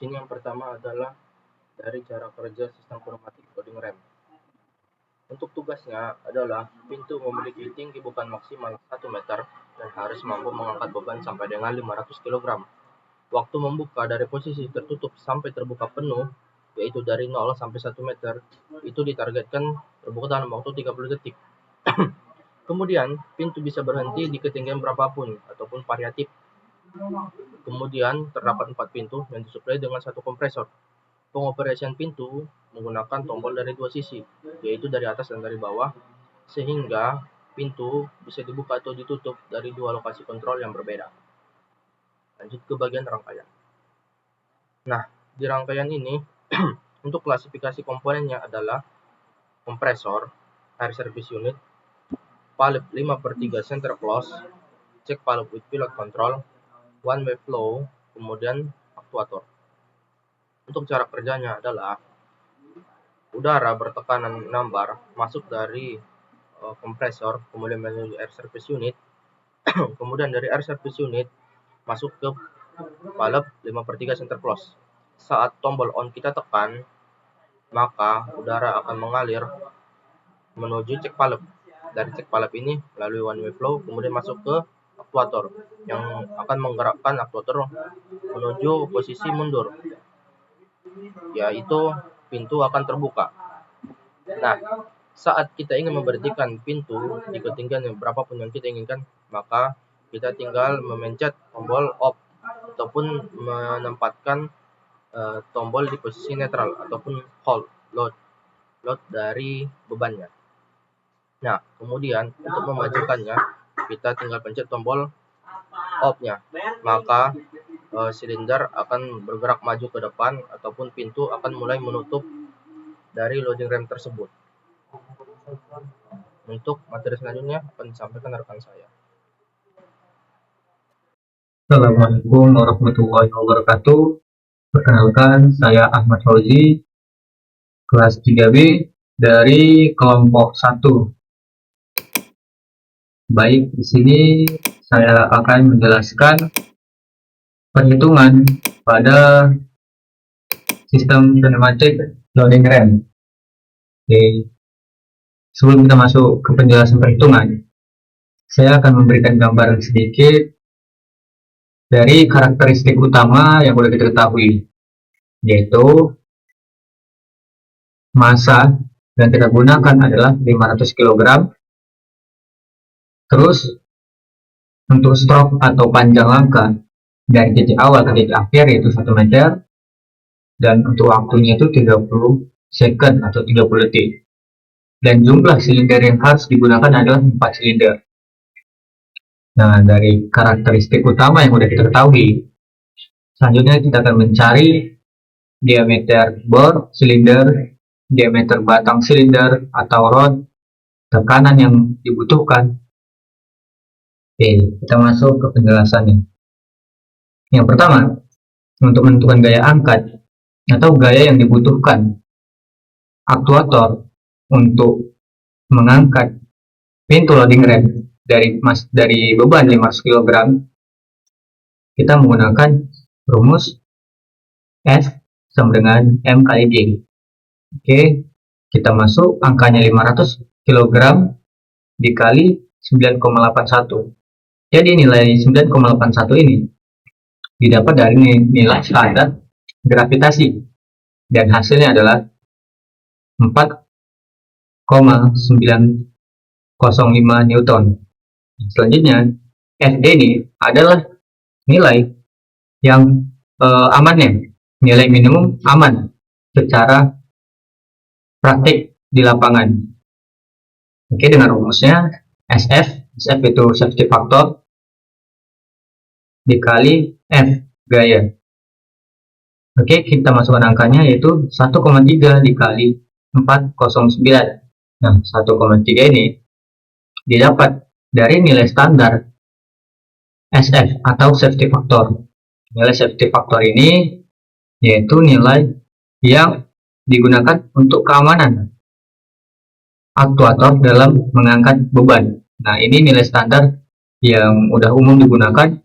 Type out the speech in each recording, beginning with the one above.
sini yang pertama adalah dari cara kerja sistem pneumatik loading rem. Untuk tugasnya adalah pintu memiliki tinggi beban maksimal 1 meter dan harus mampu mengangkat beban sampai dengan 500 kg. Waktu membuka dari posisi tertutup sampai terbuka penuh, yaitu dari 0 sampai 1 meter, itu ditargetkan terbuka dalam waktu 30 detik. Kemudian, pintu bisa berhenti di ketinggian berapapun ataupun variatif. Kemudian, terdapat 4 pintu yang disuplai dengan satu kompresor. Pengoperasian pintu menggunakan tombol dari dua sisi, yaitu dari atas dan dari bawah, sehingga pintu bisa dibuka atau ditutup dari dua lokasi kontrol yang berbeda. Lanjut ke bagian rangkaian. Nah, di rangkaian ini, untuk klasifikasi komponennya adalah kompresor, air service unit, valve 5/3 center close, check valve with pilot control, one way flow, kemudian aktuator. Untuk cara kerjanya adalah udara bertekanan 6 bar masuk dari kompresor, kemudian menuju air service unit, kemudian dari air service unit masuk ke valve 5/3 center close. Saat tombol on kita tekan, maka udara akan mengalir menuju check valve. Dari check valve ini melalui one way flow kemudian masuk ke aktuator yang akan menggerakkan aktuator menuju posisi mundur, yaitu pintu akan terbuka. Nah, saat kita ingin memberhentikan pintu di ketinggian berapapun yang kita inginkan, maka kita tinggal memencet tombol off ataupun menempatkan tombol di posisi netral ataupun hold load dari bebannya. Nah, kemudian untuk memajukannya kita tinggal pencet tombol off-nya, maka silinder akan bergerak maju ke depan ataupun pintu akan mulai menutup dari loading rem tersebut. Untuk materi selanjutnya akan disampaikan rekan saya. Assalamualaikum warahmatullahi wabarakatuh. Perkenalkan, saya Ahmad Fauzi, kelas 3B dari kelompok 1. Baik, di sini saya akan menjelaskan perhitungan pada sistem pneumatik loading rem. Oke. Sebelum kita masuk ke penjelasan perhitungan, saya akan memberikan gambaran sedikit dari karakteristik utama yang sudah kita ketahui, yaitu massa yang kita gunakan adalah 500 kg. Terus untuk stroke atau panjang langkah dari titik awal ke titik akhir yaitu 1 meter, dan untuk waktunya itu 30 second atau 30 detik. Dan jumlah silinder yang harus digunakan adalah 4 silinder. Nah, dari karakteristik utama yang sudah kita ketahui, selanjutnya kita akan mencari diameter bor silinder, diameter batang silinder atau rod, tekanan yang dibutuhkan. Oke, kita masuk ke penjelasannya. Yang pertama, untuk menentukan gaya angkat atau gaya yang dibutuhkan aktuator untuk mengangkat pintu loading rem dari beban 500 kg, kita menggunakan rumus F sama dengan M kali G. Oke, kita masuk angkanya 500 kg dikali 9,81. Jadi nilai 9,81 ini didapat dari nilai standar gravitasi dan hasilnya adalah 4,905 Newton. Selanjutnya, FD ini adalah nilai yang amannya, nilai minimum aman secara praktik di lapangan. Oke, dengan rumusnya SF itu safety factor dikali F gaya. Oke, kita masukkan angkanya yaitu 1,3 dikali 409. Nah, 1,3 ini didapat dari nilai standar SF atau safety factor. Nilai safety factor ini yaitu nilai yang digunakan untuk keamanan aktuator dalam mengangkat beban. Nah, ini nilai standar yang udah umum digunakan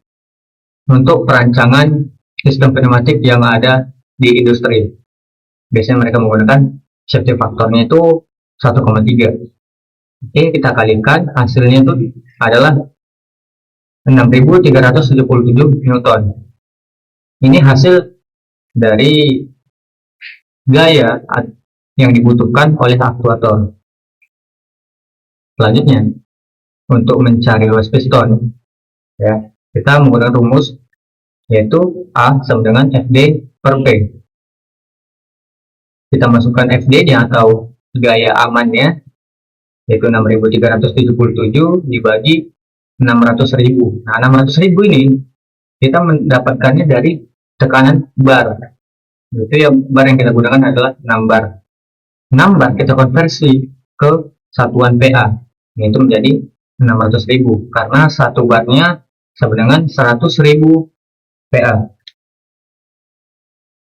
untuk perancangan sistem pneumatik yang ada di industri. Biasanya mereka menggunakan safety faktornya itu 1,3. Oke, kita kalikan, hasilnya itu adalah 6.377 Newton. Ini hasil dari gaya yang dibutuhkan oleh aktuator. Selanjutnya, untuk mencari luas piston, ya, kita menggunakan rumus yaitu A sama dengan FD per P. Kita masukkan FD-nya atau gaya amannya, yaitu 6.377 dibagi 600.000. Nah, 600.000 ini kita mendapatkannya dari tekanan bar. Itu yang bar yang kita gunakan adalah 6 bar. 6 bar kita konversi ke satuan PA, yaitu menjadi 600.000 karena satu barnya sama dengan 100.000 PA.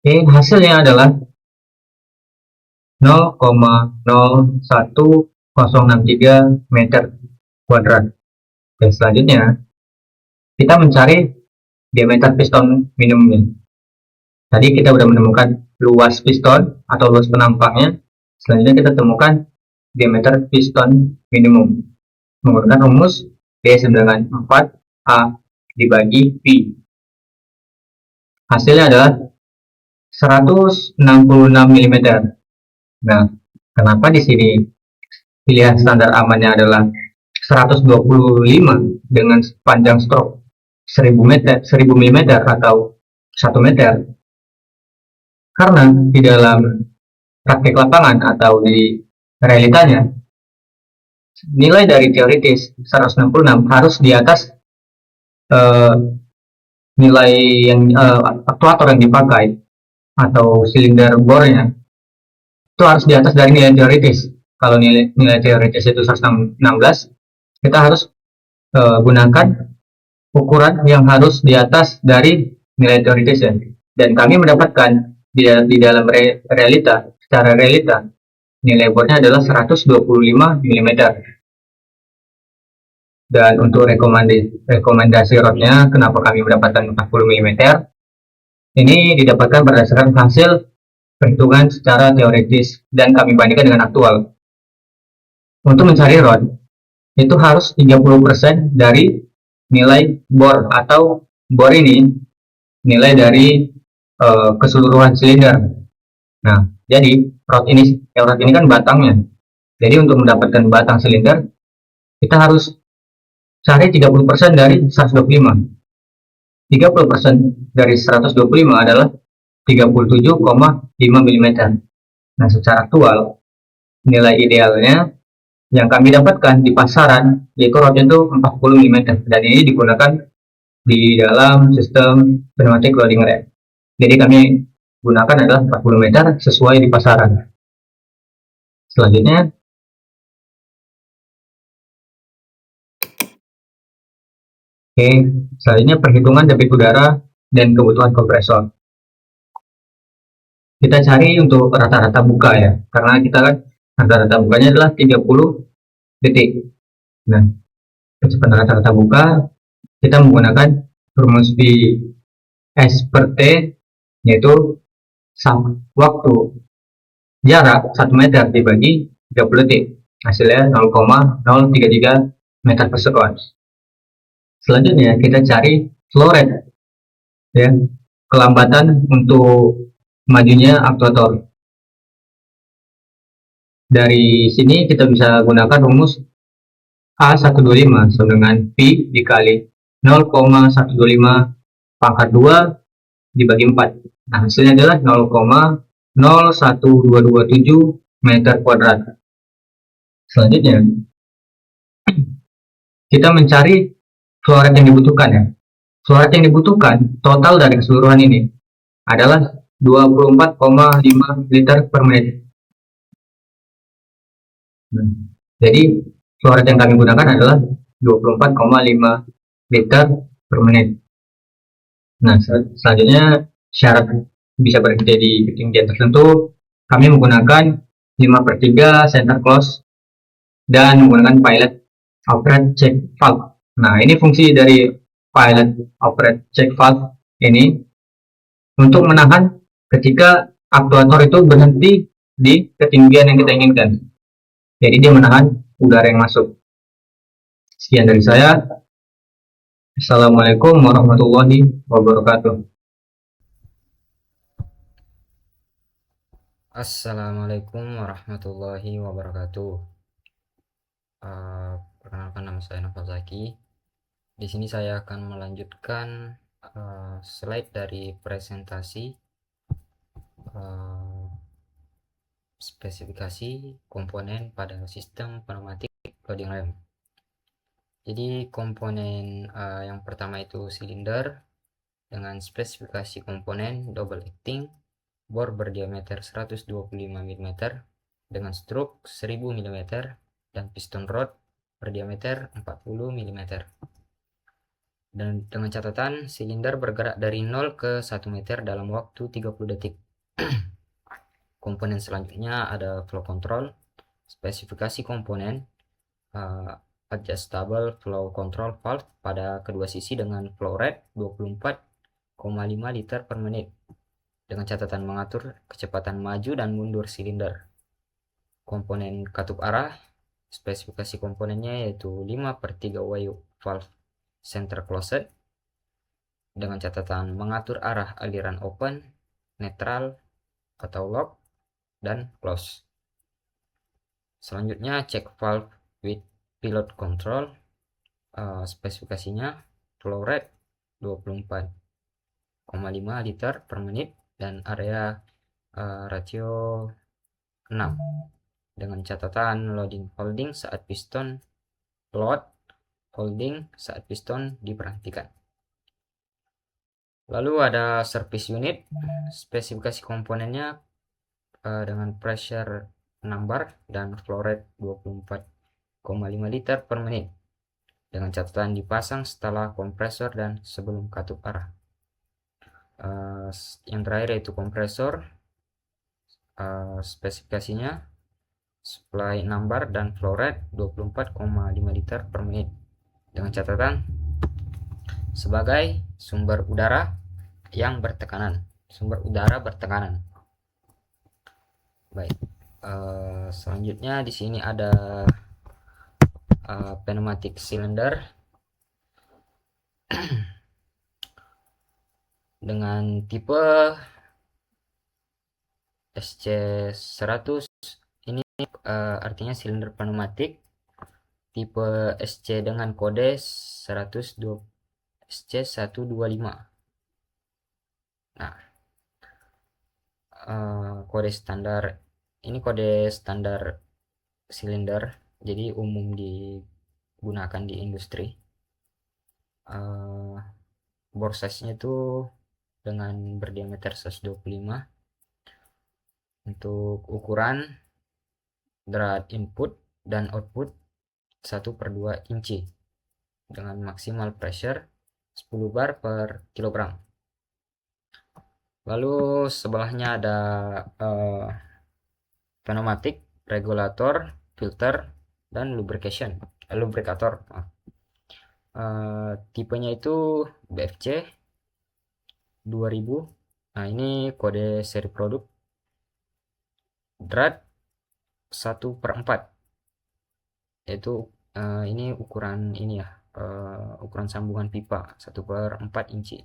Oke, hasilnya adalah 0,01063 meter kuadrat. Dan selanjutnya kita mencari diameter piston minimumnya. Tadi kita sudah menemukan luas piston atau luas penampaknya. Selanjutnya kita temukan diameter piston minimum menggunakan rumus D sama dengan 4A dibagi P. Hasilnya adalah 166 mm. Nah, kenapa di sini pilihan standar amannya adalah 125 dengan panjang stroke 1000 mm atau 1 meter? Karena di dalam praktik lapangan atau di realitanya, nilai dari teoritis 166 harus di atas nilai yang aktuator yang dipakai atau silinder bornya itu harus di atas dari nilai teoritis. Kalau nilai teoritis itu 116, kita harus gunakan ukuran yang harus di atas dari nilai teoritisnya. Dan kami mendapatkan di dalam realita, secara realita, nilai bornya adalah 125 mm. Dan untuk rekomendasi rodnya, kenapa kami mendapatkan 40 mm? Ini didapatkan berdasarkan hasil perhitungan secara teoritis dan kami bandingkan dengan aktual. Untuk mencari rod, itu harus 30% dari nilai bor atau bor ini nilai dari keseluruhan silinder. Nah, jadi rod ini kan batangnya. Jadi untuk mendapatkan batang silinder, kita harus cari 30% dari 125. 30% dari 125 adalah 37,5 mm. Nah, secara aktual, nilai idealnya yang kami dapatkan di pasaran yaitu rodnya itu 40 mm, dan ini digunakan di dalam sistem pneumatic loading ram. Jadi kami gunakan adalah 40 meter sesuai di pasaran. Selanjutnya, selanjutnya perhitungan debit udara dan kebutuhan kompresor. Kita cari untuk rata-rata buka ya, karena kita kan rata-rata bukanya adalah 30 detik. Nah, kecepatan rata-rata buka kita menggunakan rumus S per T, yaitu waktu jarak 1 meter dibagi 30 detik, hasilnya 0,033 meter per second. Selanjutnya kita cari flow rate, ya, kelambatan untuk majunya aktuator. Dari sini kita bisa gunakan rumus A125 sama dengan P dikali 0,125 pangkat 2 dibagi 4. Nah, hasilnya adalah 0,01227 meter kuadrat. Selanjutnya, kita mencari flow rate yang dibutuhkan ya. Flow rate yang dibutuhkan total dari keseluruhan ini adalah 24,5 liter per menit. Jadi flow rate yang kami gunakan adalah 24,5 liter per menit. Nah, selanjutnya syarat bisa bekerja di ketinggian tertentu, kami menggunakan 5/3 center close dan menggunakan pilot operate check valve. Nah, ini fungsi dari pilot operate check valve ini untuk menahan ketika aktuator itu berhenti di ketinggian yang kita inginkan. Jadi dia menahan udara yang masuk. Sekian dari saya. Assalamualaikum warahmatullahi wabarakatuh. Assalamualaikum warahmatullahi wabarakatuh. Perkenalkan, nama saya Novel Zaki. Di sini saya akan melanjutkan slide dari presentasi spesifikasi komponen pada sistem pneumatik loading rem. Jadi komponen yang pertama itu silinder dengan spesifikasi komponen double acting, bor berdiameter 125 mm dengan stroke 1000 mm dan piston rod berdiameter 40 mm. Dan dengan catatan silinder bergerak dari 0 ke 1 meter dalam waktu 30 detik. Komponen selanjutnya ada flow control. Spesifikasi komponen adjustable flow control valve pada kedua sisi dengan flow rate 24,5 liter per menit dengan catatan mengatur kecepatan maju dan mundur silinder. Komponen katup arah, spesifikasi komponennya yaitu 5/3 wave valve center closed dengan catatan mengatur arah aliran open, netral atau lock, dan close. Selanjutnya check valve with pilot control, spesifikasinya flow rate 24,5 liter per menit dan area ratio 6 dengan catatan loading holding saat piston load, holding saat piston diperhentikan. Lalu ada service unit, spesifikasi komponennya dengan pressure 6 bar dan flow rate 24,5 liter per menit dengan catatan dipasang setelah kompresor dan sebelum katup arah. Yang terakhir yaitu kompresor, spesifikasinya supply 6 bar dan flow rate 24,5 liter per menit dengan catatan sebagai sumber udara bertekanan. Baik, selanjutnya di sini ada pneumatic cylinder dengan tipe SC100. Ini artinya silinder pneumatik tipe SC dengan kode 102 SC125. Nah, kode standar ini kode standar silinder, jadi umum digunakan di industri. Bore size-nya itu dengan berdiameter 125. Untuk ukuran draft input dan output 1/2 inci dengan maksimal pressure 10 bar per kilogram. Lalu sebelahnya ada pneumatic regulator, filter, dan lubricator. Tipenya itu BFC 2000. Nah, ini kode seri produk DRAD 1/4, yaitu ini ukuran ukuran sambungan pipa 1/4 inci.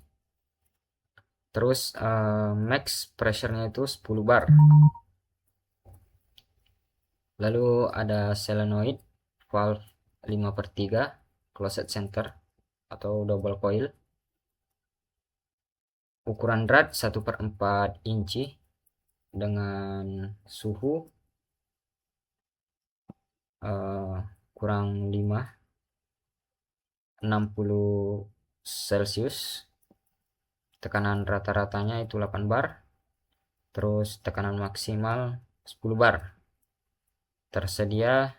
Terus max pressure-nya itu 10 bar. Lalu ada solenoid valve 5/3 closed center atau double coil. Ukuran DRAD 1/4 inci dengan suhu kurang 60 Celcius. Tekanan rata-ratanya itu 8 bar. Terus tekanan maksimal 10 bar. Tersedia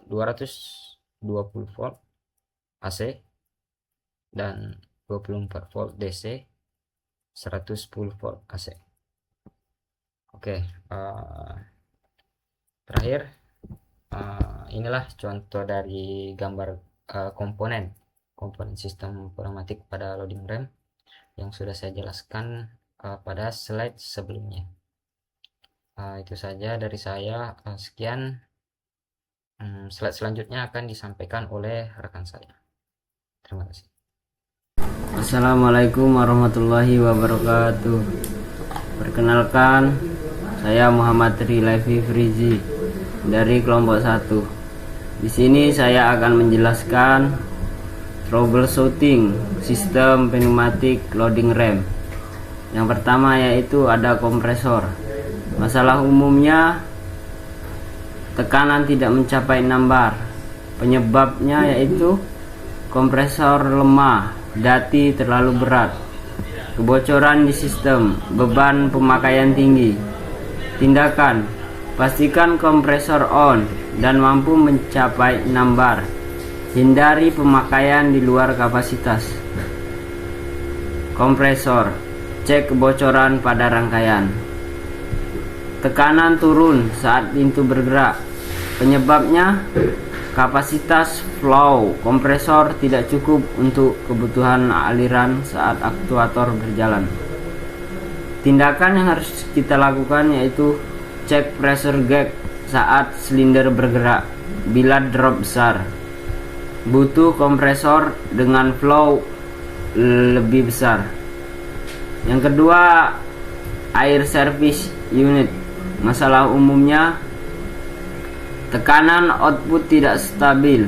220 volt AC dan 24 volt DC, 110 volt AC. Oke, terakhir inilah contoh dari gambar komponen sistem pneumatik pada loading rem yang sudah saya jelaskan pada slide sebelumnya. Itu saja dari saya. Sekian. Slide selanjutnya akan disampaikan oleh rekan saya. Terima kasih. Assalamualaikum warahmatullahi wabarakatuh. Perkenalkan, saya Muhammad Rilevi Frizi dari kelompok 1. Di sini saya akan menjelaskan troubleshooting sistem pneumatik loading rem. Yang pertama yaitu ada kompresor. Masalah umumnya tekanan tidak mencapai 6 bar. Penyebabnya yaitu kompresor lemah, dati terlalu berat, kebocoran di sistem, beban pemakaian tinggi. Tindakan: pastikan kompresor on dan mampu mencapai 6 bar. Hindari pemakaian di luar kapasitas. Kompresor: cek kebocoran pada rangkaian. Tekanan turun saat pintu bergerak. Penyebabnya kapasitas flow kompresor tidak cukup untuk kebutuhan aliran saat aktuator berjalan. Tindakan yang harus kita lakukan yaitu cek pressure gauge saat silinder bergerak. Bila drop besar, butuh kompresor dengan flow lebih besar. Yang kedua, air service unit. Masalah umumnya tekanan output tidak stabil,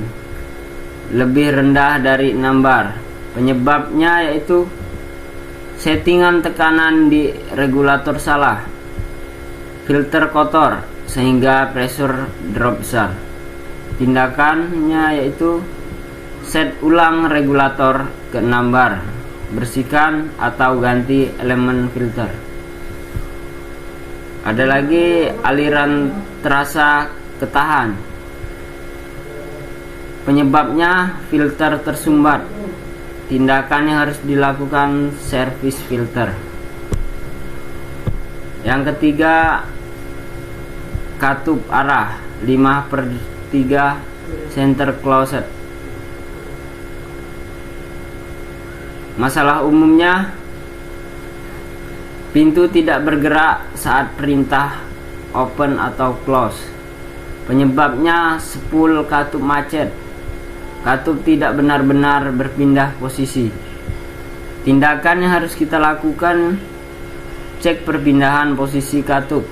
lebih rendah dari 6 bar. Penyebabnya yaitu settingan tekanan di regulator salah, filter kotor sehingga pressure drop besar. Tindakannya yaitu set ulang regulator ke 6 bar, bersihkan atau ganti elemen filter. Ada lagi aliran terasa ketahan. Penyebabnya filter tersumbat. Tindakan yang harus dilakukan servis filter. Yang ketiga, katup arah 5/3 center closet. Masalah umumnya pintu tidak bergerak saat perintah open atau close. Penyebabnya spool katup macet. Katup tidak benar-benar berpindah posisi. Tindakan yang harus kita lakukan: cek perpindahan posisi katup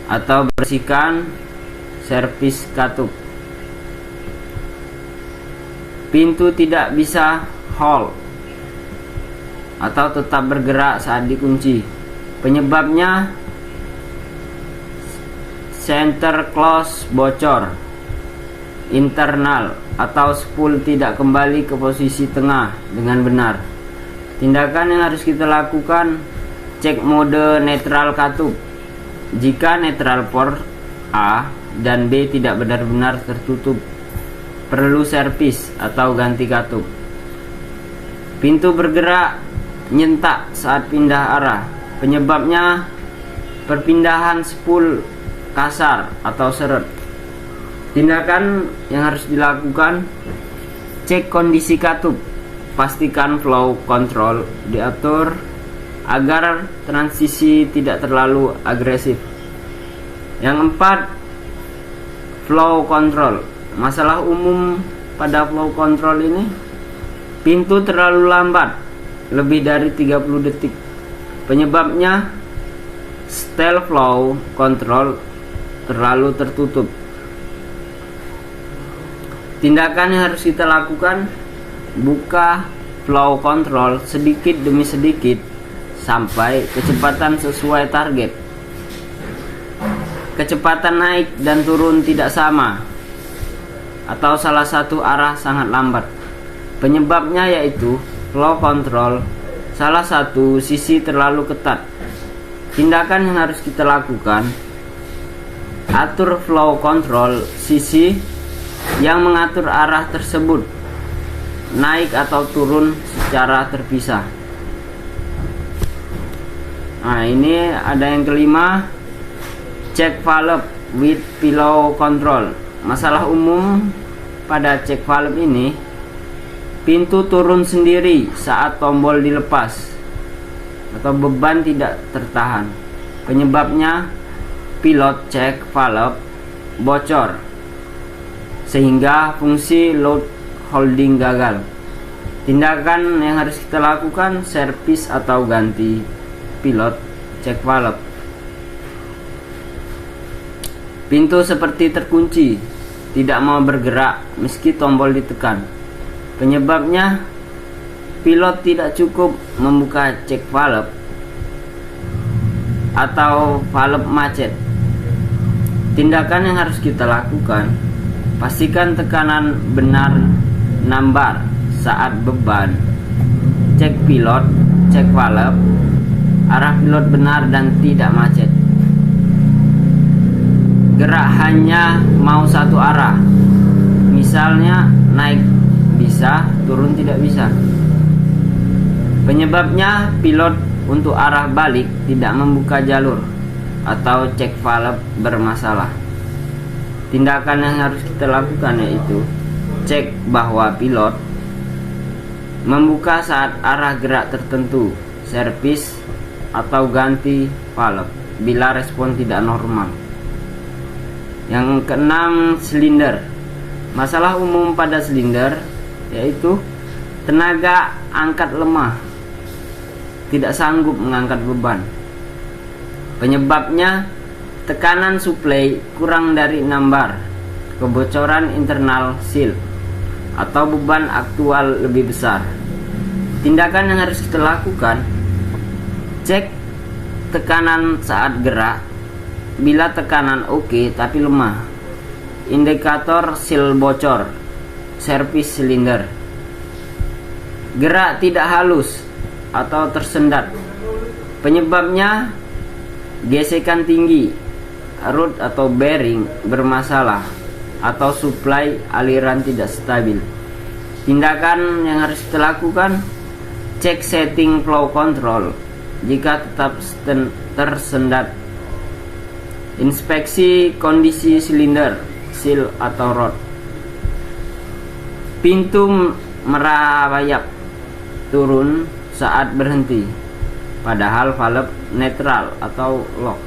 atau bersihkan servis katup. Pintu tidak bisa hold atau tetap bergerak saat dikunci. Penyebabnya center close bocor internal atau spool tidak kembali ke posisi tengah dengan benar. Tindakan yang harus kita lakukan: cek mode netral katup. Jika netral port A dan B tidak benar-benar tertutup, perlu servis atau ganti katup. Pintu bergerak nyentak saat pindah arah. Penyebabnya perpindahan spool kasar atau seret. Tindakan yang harus dilakukan: cek kondisi katup, pastikan flow control diatur agar transisi tidak terlalu agresif. Yang keempat, flow control. Masalah umum pada flow control ini: pintu terlalu lambat, lebih dari 30 detik. Penyebabnya stall flow control terlalu tertutup. Tindakan yang harus kita lakukan: buka flow control sedikit demi sedikit sampai kecepatan sesuai target. Kecepatan naik dan turun tidak sama atau salah satu arah sangat lambat. Penyebabnya yaitu flow control salah satu sisi terlalu ketat. Tindakan yang harus kita lakukan: atur flow control sisi yang mengatur arah tersebut naik atau turun secara terpisah. Nah, ini ada yang kelima, cek valve with pillow control. Masalah umum pada cek valve ini: pintu turun sendiri saat tombol dilepas. atau beban tidak tertahan. Penyebabnya pilot check valve bocor sehingga fungsi load holding gagal. Tindakan yang harus kita lakukan servis atau ganti pilot check valve. Pintu seperti terkunci, tidak mau bergerak meski tombol ditekan. Penyebabnya pilot tidak cukup membuka check valve atau valve macet. Tindakan yang harus kita lakukan, pastikan tekanan benar nambar saat beban, cek pilot, cek valve, arah pilot benar dan tidak macet. Gerak hanya mau satu arah, misalnya naik bisa, turun tidak bisa. Penyebabnya pilot untuk arah balik tidak membuka jalur atau cek valve bermasalah. Tindakan yang harus kita lakukan yaitu cek bahwa pilot membuka saat arah gerak tertentu, servis atau ganti valve bila respon tidak normal. Yang keenam, silinder. Masalah umum pada silinder yaitu tenaga angkat lemah, tidak sanggup mengangkat beban. Penyebabnya tekanan suplai kurang dari 6 bar, kebocoran internal seal, atau beban aktual lebih besar. Tindakan yang harus kita lakukan, cek tekanan saat gerak. Bila tekanan oke tapi lemah, indikator seal bocor, servis silinder. Gerak tidak halus atau tersendat, penyebabnya gesekan tinggi, rod atau bearing bermasalah, atau suplai aliran tidak stabil. Tindakan yang harus kita lakukan, cek setting flow control jika tetap tersendat. Inspeksi kondisi silinder, seal atau rod. Pintu merayap turun saat berhenti, padahal valve netral atau lock.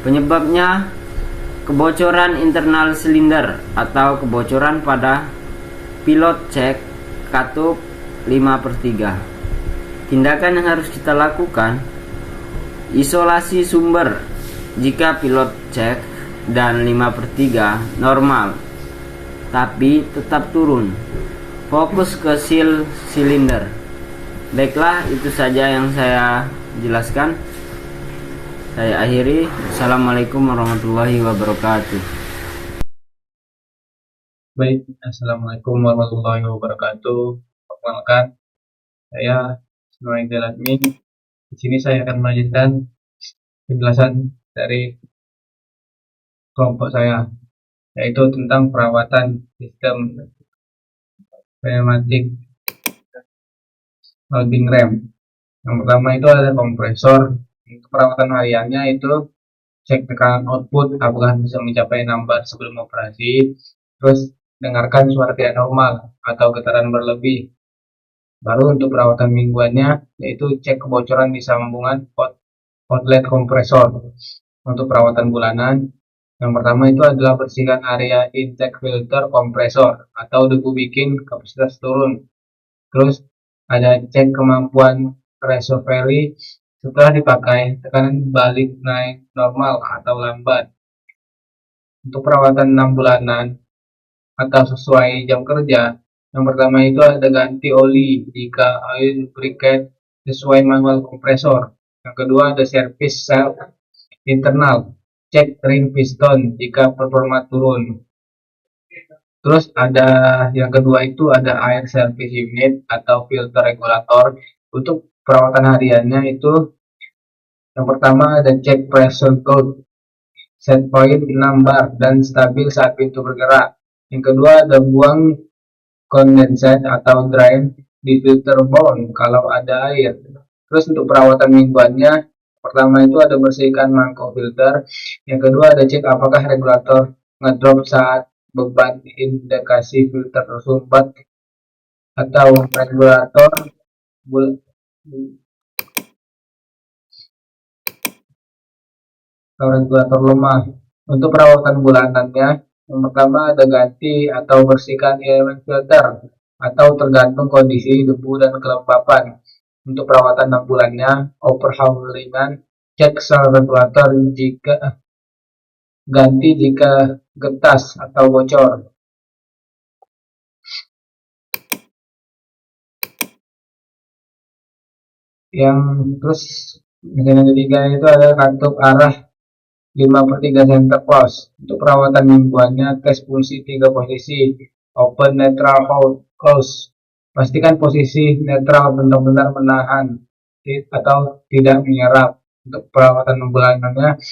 Penyebabnya kebocoran internal silinder atau kebocoran pada pilot check katup 5/3. Tindakan yang harus kita lakukan, isolasi sumber jika pilot check dan 5/3 normal tapi tetap turun. Fokus ke seal silinder. Baiklah, itu saja yang saya jelaskan. Saya akhiri. Assalamualaikum warahmatullahi wabarakatuh. Baik, Assalamualaikum warahmatullahi wabarakatuh. Perkenalkan, saya Ismail Admin. Di sini saya akan melanjutkan penjelasan dari kelompok saya, yaitu tentang perawatan sistem pneumatik holding rem. Yang pertama itu ada kompresor. Untuk perawatan hariannya itu cek tekanan output apakah bisa mencapai 6 bar sebelum operasi. Terus dengarkan suara tidak normal atau getaran berlebih. Baru untuk perawatan mingguannya yaitu cek kebocoran di sambungan outlet kompresor. Untuk perawatan bulanan, yang pertama itu adalah bersihkan area intake filter kompresor atau debu bikin kapasitas turun. Terus ada cek kemampuan reservoir setelah dipakai, tekanan balik naik normal atau lambat. Untuk perawatan 6 bulanan atau sesuai jam kerja, yang pertama itu ada ganti oli jika oil lubricant sesuai manual kompresor. Yang kedua ada servis self internal, cek ring piston jika performa turun. Terus ada yang kedua itu ada air service unit atau filter regulator. Untuk perawatan hariannya itu yang pertama ada cek pressure gauge, set point 6 bar dan stabil saat pintu bergerak. Yang kedua ada buang kondensat atau drain di filter bone kalau ada air. Terus untuk perawatan mingguannya, pertama itu ada bersihkan mangkok filter. Yang kedua ada cek apakah regulator ngedrop saat beban indikasi filter tersumbat atau regulator atau regulator lemah. Untuk perawatan bulanannya, yang pertama ada ganti atau bersihkan elemen filter atau tergantung kondisi debu dan kelembapan. Untuk perawatan 6 bulannya, overhaulingan, cek sel regulator jika ganti jika getas atau bocor. Yang terus yang ketiga itu ada katup arah 5/3 center close. Untuk perawatan mingguannya, tes fungsi 3 posisi, open, neutral, hold, close. Pastikan posisi netral benar-benar menahan atau tidak menyerap. Untuk perawatan bulanannya,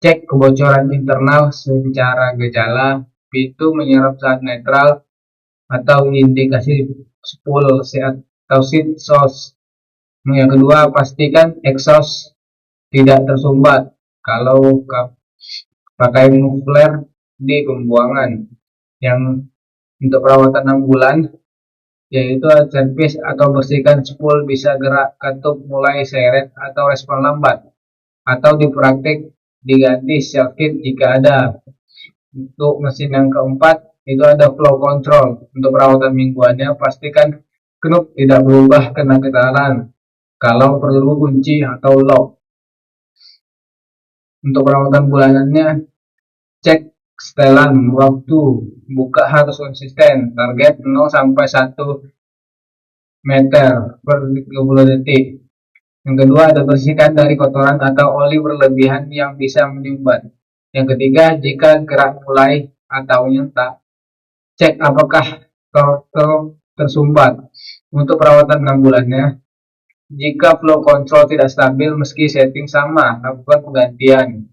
cek kebocoran internal secara gejala, pintu menyerap saat netral, atau indikasi spool atau seat source. Yang kedua, pastikan exhaust tidak tersumbat kalau pakai muffler di pembuangan. Yang untuk perawatan 6 bulan yaitu servis atau bersihkan spool, bisa gerak katup mulai seret atau respon lambat, atau dipraktik diganti shell kit jika ada. Untuk mesin yang keempat itu ada flow control. Untuk perawatan mingguannya, pastikan knob tidak berubah kena getaran, kalau perlu kunci atau lock. Untuk perawatan bulanannya, cek setelan waktu buka harus konsisten, target 0 sampai 1 meter per 30 detik. Yang kedua ada bersihkan dari kotoran atau oli berlebihan yang bisa menyumbat. Yang ketiga, jika gerak mulai atau nyentak, cek apakah throttle tersumbat. Untuk perawatan 6 bulannya, jika flow control tidak stabil meski setting sama, lakukan penggantian.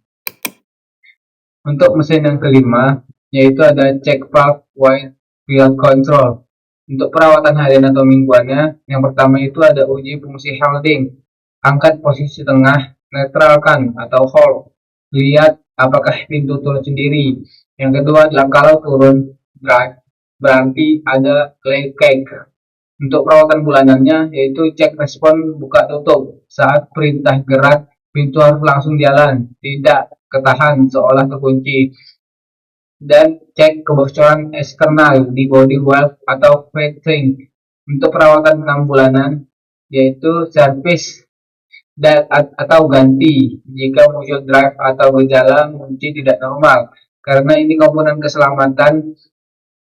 Untuk mesin yang kelima, yaitu ada cek valve wheel control. Untuk perawatan harian atau mingguannya, yang pertama itu ada uji fungsi holding. Angkat posisi tengah, netralkan atau hold. Lihat apakah pintu turun sendiri. Yang kedua adalah kalau turun drive, berarti ada lay cake. Untuk perawatan bulanannya, yaitu cek respon buka tutup. Saat perintah gerak, pintu harus langsung jalan, tidak ketahan seolah terkunci. Dan cek kebocoran eksternal di body valve atau fitting. Untuk perawatan 6 bulanan, yaitu servis atau ganti jika muncul drive atau gejala kunci tidak normal, karena ini komponen keselamatan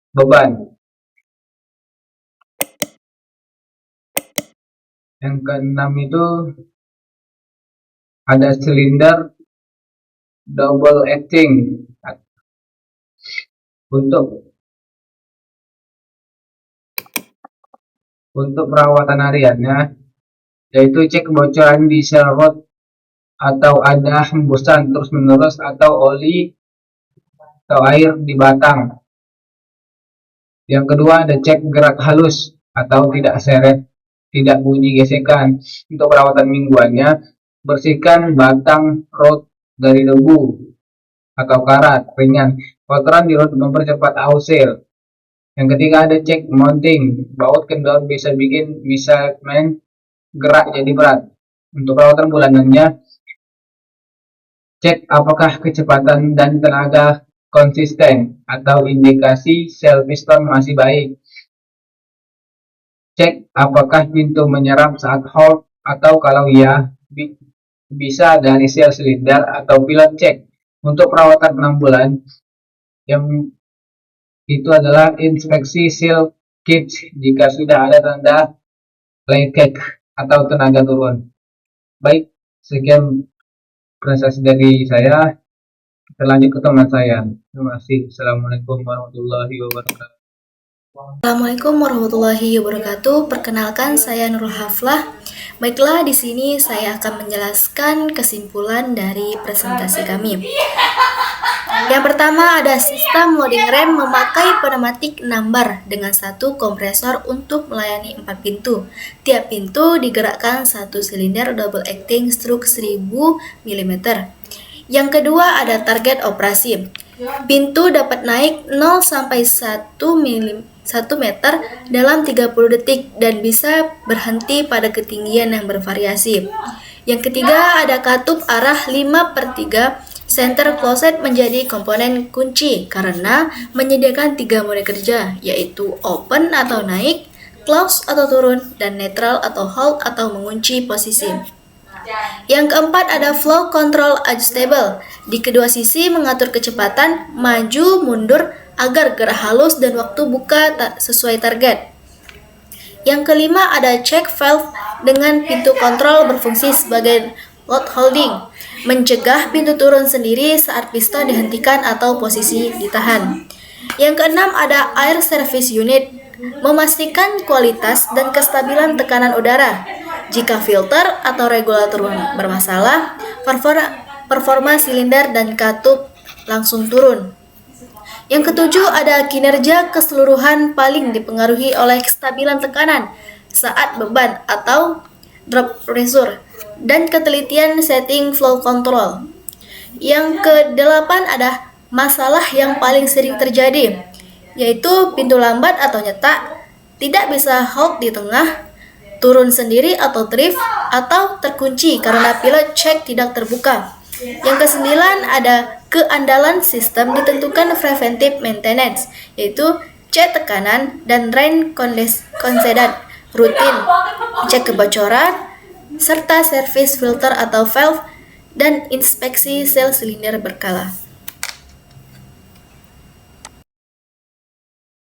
beban. Yang keenam itu ada silinder double acting. Untuk perawatan hariannya, yaitu cek kebocoran di sel rod atau ada hembusan terus menerus atau oli atau air di batang. Yang kedua ada cek gerak halus atau tidak seret, tidak bunyi gesekan. Untuk perawatan mingguannya, bersihkan batang rod dari debu atau karat ringan. Kotoran di rod mempercepat ausir. Yang ketiga ada cek mounting. Baut kendor bisa bikin misalignment gerak jadi berat. Untuk perawatan bulanannya, cek apakah kecepatan dan tenaga konsisten atau indikasi sel piston masih baik. Cek apakah pintu menyerap saat hold, atau kalau iya, bisa dari sel silinder atau pilot cek. Untuk perawatan 6 bulan, yang itu adalah inspeksi seal kit jika sudah ada tanda leakage atau tenaga turun. Baik, sekian presentasi dari saya. Kita lanjut ke teman saya. Terima kasih. Assalamualaikum warahmatullahi wabarakatuh. Assalamualaikum warahmatullahi wabarakatuh. Perkenalkan, saya Nurul Haflah. Baiklah, di sini saya akan menjelaskan kesimpulan dari presentasi kami. Yang pertama ada sistem loading rem memakai pneumatik 6 bar dengan 1 kompresor untuk melayani 4 pintu. Tiap pintu digerakkan 1 silinder double acting stroke 1000 mm. Yang kedua ada target operasi. Pintu dapat naik 0 sampai 1 meter dalam 30 detik dan bisa berhenti pada ketinggian yang bervariasi. Yang ketiga ada katup arah 5/3 Center closet menjadi komponen kunci karena menyediakan 3 mode kerja, yaitu open atau naik, close atau turun, dan neutral atau hold atau mengunci posisi. Yang keempat ada flow control adjustable. Di kedua sisi mengatur kecepatan, maju, mundur agar gerak halus dan waktu buka sesuai target. Yang kelima ada check valve dengan pintu kontrol berfungsi sebagai load holding, mencegah pintu turun sendiri saat piston dihentikan atau posisi ditahan. Yang keenam ada air service unit, memastikan kualitas dan kestabilan tekanan udara. Jika filter atau regulator bermasalah, performa silinder dan katup langsung turun. Yang ketujuh ada kinerja keseluruhan paling dipengaruhi oleh kestabilan tekanan saat beban atau drop pressure dan ketelitian setting flow control. Yang kedelapan ada masalah yang paling sering terjadi, yaitu pintu lambat atau nyetak, tidak bisa hold di tengah, turun sendiri atau drift, atau terkunci karena pilot check tidak terbuka. Yang kesembilan ada keandalan sistem ditentukan preventive maintenance, yaitu cek tekanan dan drain konseden rutin, cek kebocoran, serta servis filter atau valve, dan inspeksi sel silinder berkala.